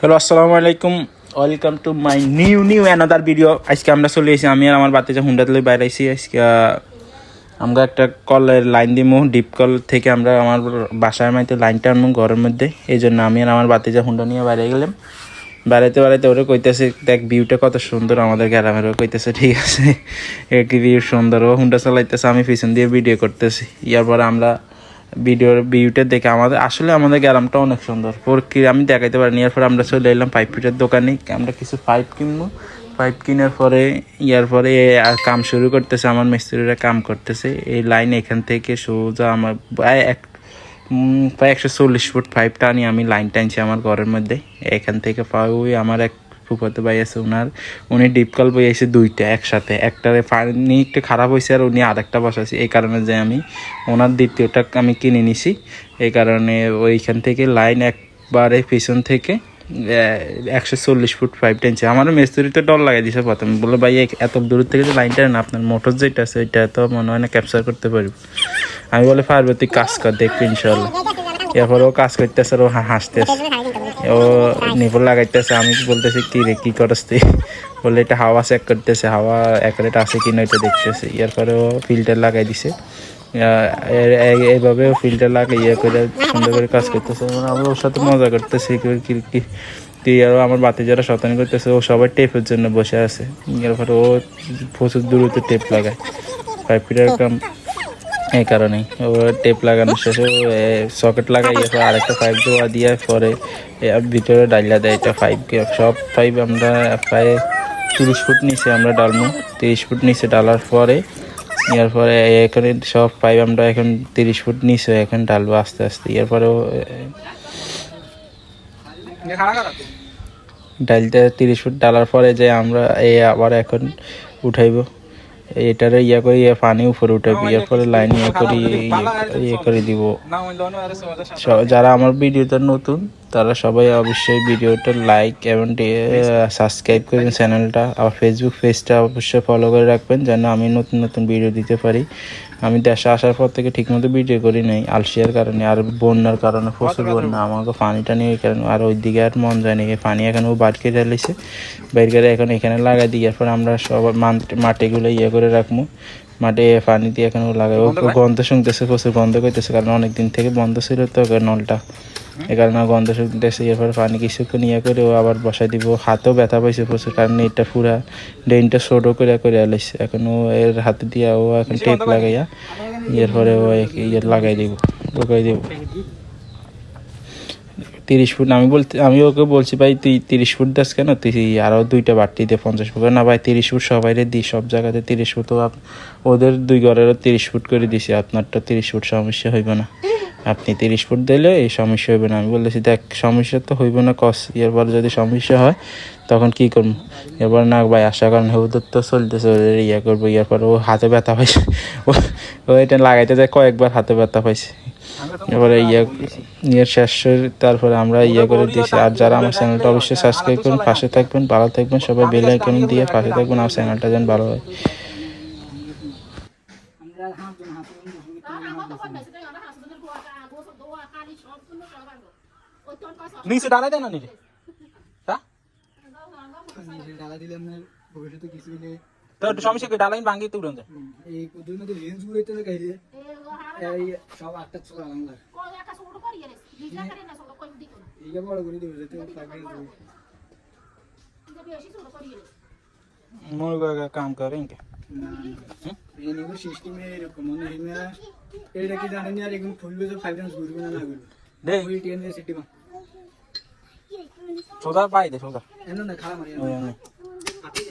Hello, আসসালামু আলাইকুম। Welcome to my new another video. আজকে আমরা চলে এসেছি, আমি আর আমার বাতিজা হুন্ডাতে বাইরে আইছি। আজকে আমরা একটা কলের লাইন দিমু, ডিপ কল থেকে আমরা আমার বাসার মধ্যে লাইনটা আনবো ঘরের মধ্যে। এই জন্য আমি আর আমার বাতিজা হুন্ডা নিয়ে বাইরে গেলাম। বেড়াইতে ওরা কইতেছে, দেখ ভিউটা কত সুন্দর, আমাদের গ্রামেরও কইতেছে ঠিক আছে কি ভিউ সুন্দর। ও হুন্ডা চালাইতেছে, আমি পিছন দিয়ে ভিডিও করতেছি। ইয়ার পরে আমরা ভিউটা দেখে আমাদের গ্রামটা অনেক সুন্দর। কি আমি দেখাইতে পারিনি। এরপর আমরা চলে এলাম পাইপ ফিটের দোকানে, আমরা কিছু পাইপ কিনবো। পাইপ কেনার পরে কাম শুরু করতেছে, আমার মিস্ত্রিরা কাম করতেছে। এই লাইন এখান থেকে সোজা আমার প্রায় 140 ফুট পাইপ টানি আমি লাইন টানছি আমার ঘরের মধ্যে। এখান থেকে ওই আমার এক ফুফাতো ভাই আছে, উনি ডিপ কল বইয়েছে দুইটা একসাথে। একটারে পানি একটু খারাপ হয়েছে আর উনি আরেকটা বসাইছে। এই কারণে যে আমি ওনার দ্বিতীয়টা আমি কিনে নিছি। এই কারণে ওইখান থেকে লাইন একবারে পিছন থেকে 140 ফুট পাইপ টানছে। আমারও মিস্ত্রিতে ডর লাগাই দিছে প্রথমে, বললো ভাই এত দূর থেকে যে লাইনটা না, আপনার মোটর যেটা আছে ওইটা তো মনে হয় না ক্যাপচার করতে পারবো। আমি বলে পারবো, তুই কাজ কর, দেখবি ইনশাল্লাহ। এরপর ও কাজ করতেছে আর ও হাসতেছে, ও নিপল লাগাইতেছে। আমি বলতেছি কি রে, কি করস তুই? বলে এটা হাওয়া চেক করতেছে, হাওয়া অ্যাকুরেট আছে কিনা এটা দেখতেছে। এরপরে ও ফিল্টার লাগাই দিছে। এইভাবে ও ফিল্টার লাগিয়ে করে সুন্দর করে কাজ করতেছে। আমি ওর সাথে মজা করতেছি কি আর আমার বাতি যারা শতানি করতেছে, ও সবাই টেপের জন্য বসে আছে। এরপরে ও প্রচুর দূরত্ব টেপ লাগায় পাইপ ফিটার কাম। এই কারণেই ও টেপ লাগানোর শেষে সকেট লাগাই, এরপর আরেকটা পাইপ দেওয়া দিয়ে পরে ভিতরে ডাইলা দেয়। এটা সব পাইপ আমরা প্রায় 30 ফুট নিচে আমরা ডালবো। 30 ফুট নিচে ডালার পরে এরপরে এখানে সব পাইপ আমরা এখন 30 ফুট নিচে এখন ডালবো আস্তে আস্তে। এরপরেও ডালতে 30 ফুট ডালার পরে যে আমরা আবার এখন উঠাইবো এটারে করি, পানি উপরে উঠাবি। এরপরে লাইন করে দিব। যারা আমার ভিডিওটা নতুন তারা সবাই অবশ্যই ভিডিওটা লাইক এবং সাবস্ক্রাইব করবেন চ্যানেলটা। আর ফেসবুক পেজটা অবশ্যই ফলো করে রাখবেন, যেন আমি নতুন ভিডিও দিতে পারি। আমি দেশে আসার পর থেকে ঠিকমতো ভিডিও করি নাই, আলসিয়ার কারণে আর বন্যার কারণে, প্রচুর বন্যা। আমাকে পানিটা নিয়ে ওই কারণে আর ওইদিকে আর মন যায় না। পানি এখন ও বাইর করে ঢালিছে, বাইর করে এখন এখানে লাগাই দিই। এরপর আমরা সব মাটিগুলো করে রাখবো। মাঠে পানি দিয়ে এখন লাগাই। ও গন্ধ শুনতেছে, প্রচুর গন্ধ করতেছে, কারণ অনেকদিন থেকে বন্ধ ছিল তো নলটা, এই কারণে গন্ধ শুনতেছে। এরপর পানি কিছুক্ষণ করে ও আবার বসাই দিব। হাতেও ব্যথা পাইছে প্রচুর, কারণ এটা পুরা ড্রেনটা ছোটো করে আলাইছে। এখন ও এর হাতে দিয়া ও এখন টেপ লাগাইয়া এরপরে ও লাগাই দিব, ঢুকাই দিব 30 ফুট। আমি ওকে বলছি, ভাই তুই 30 ফুট দাস কেন, তুই আরও দুইটা বাড়তি দিয়ে 50 ফুট। না ভাই 30 ফুট সবাইরে দিই, সব জায়গাতে 30 ফুট। ওদের দুই ঘরেরও 30 ফুট করে দিছি, আপনারটা 30 ফুট সমস্যা হইব না। আপনি 30 ফুট দিলে এই সমস্যা হইবে না। আমি বলেছি দেখ সমস্যা তো হইব না কস, এরপর যদি সমস্যা হয় তখন কি করবো? এরপর না ভাই আশা করেন ওদের তো চলতেছে, ওদের করবো। এরপর ও হাতে ব্যথা পাইছে, ও এটা লাগাইতে যায় কয়েকবার হাতে ব্যথা পাইছে। এবারে শেষ, তারপরে আমরা করে দিয়েছি। আর যারা আমার চ্যানেলটা অবশ্যই সাবস্ক্রাইব করুন, পাশে থাকবেন, ভালো থাকবেন সবাই, বেল আইকন দিয়ে পাশে থাকবেন। আমার চ্যানেলটা যেন ভালো হয়। নিচে ডালাই দেয় না নিচে ডালা দিলে আপনার ভবিষ্যতে কিছু হলে তো সমস্যা কি, ডালাই ভাঙি তো উড়ে যায়। এই দুই মধ্যে রেঞ্জ গুলোতে না গাইলে এই সব আটটা চলা বাংলা কোন একটা ছোট করিয়ে রে বিজলা করে না ছোট কই দিও এইটা বড় করে দিও যেতে পারবে না কিন্তু বেশি ছোট করিয়ে রে মোর কাম করেন কে এই নিউ সিস্টেমে এরকম মনে হয় না। এটা কি জানেন আর এখন খুলবে তো 5 টাইমস ঘুরবে না ঘুরবে দে ওই টিএন এর সিস্টেম সোজা পাই দে সোজা এমন না খারাপ মারি আপনি